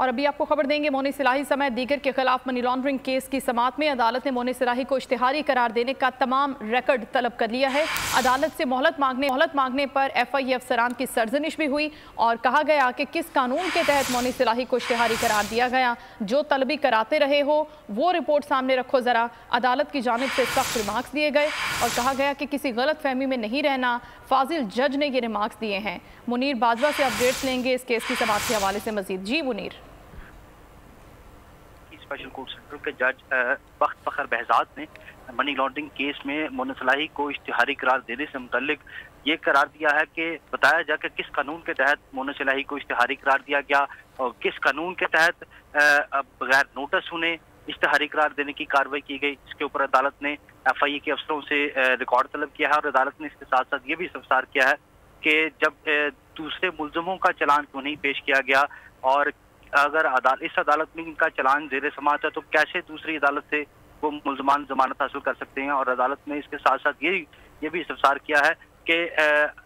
और अभी आपको खबर देंगे, मोनी सिलाही समेत दीगर के खिलाफ मनी लॉन्ड्रिंग केस की समाअत में अदालत ने मोनी सिलाही को इश्तिहारी करार देने का तमाम रिकॉर्ड तलब कर लिया है। अदालत से मोहलत मांगने पर FIA अफसरान की सरजनिश भी हुई और कहा गया कि किस कानून के तहत मोनी सिलाही को इश्तिहारी करार दिया गया। जो तलबी कराते रहे हो वो रिपोर्ट सामने रखो ज़रा। अदालत की जानिब से सख्त रिमार्क्स दिए गए और कहा गया कि किसी गलत फहमी में नहीं रहना। फाजिल जज ने ये रिमार्क्स दिए हैं। मुनीर बाजवा से अपडेट्स लेंगे इस केस की समाअत के हवाले से मजीद। जी मुनीर। स्पेशल कोर्ट सेंटर के जज बख्त फखर बहजाद ने मनी लॉन्ड्रिंग केस में मोनी सिलाही को इश्तिहारी करार देने से मुतल्लिक ये करार दिया है कि बताया जाए कि किस कानून के तहत मोनी सिलाही को इश्तिहारी करार दिया गया और किस कानून के तहत बगैर नोटिस सुने इश्तिहारी करार देने की कार्रवाई की गई। इसके ऊपर अदालत ने FIA के अफसरों से रिकॉर्ड तलब किया है और अदालत ने इसके साथ साथ ये भी इस्तफसार किया है कि जब दूसरे मुल्ज़िमों का चालान क्यों नहीं पेश किया गया और अगर इस अदालत में इनका चालान ज़ेर समाअत है तो कैसे दूसरी अदालत से वो मुल्ज़मान जमानत हासिल कर सकते हैं। और अदालत ने इसके साथ साथ ये भी इस्तफसार किया है कि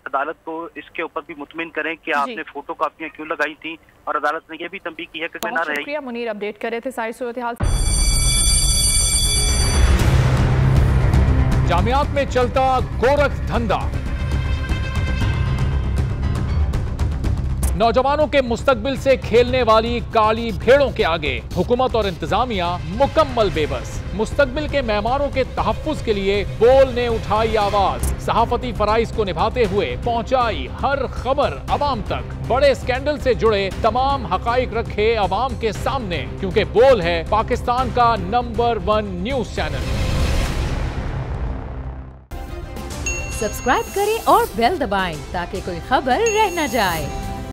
अदालत को इसके ऊपर भी मुतमिन करें कि आपने फोटो कापियां क्यों लगाई थी। और अदालत ने यह भी तंबीह की है कि ना रही। शुक्रिया मुनीर, अपडेट कर रहे थे सारी सूरत हाल। जामियात में चलता गोरख धंधा, नौजवानों के मुस्तकबिल से खेलने वाली काली भेड़ों के आगे हुकूमत और इंतजामिया मुकम्मल बेबस। मुस्तकबिल के मेहमानों के तहफ्फुज के लिए बोल ने उठाई आवाज, सहाफती फराइज को निभाते हुए पहुंचाई हर खबर अवाम तक। बड़े स्कैंडल से जुड़े तमाम हकाइक रखे अवाम के सामने, क्योंकि बोल है पाकिस्तान का नंबर 1 न्यूज चैनल। सब्सक्राइब करें और बेल दबाएं ताकि कोई खबर रह न जाए।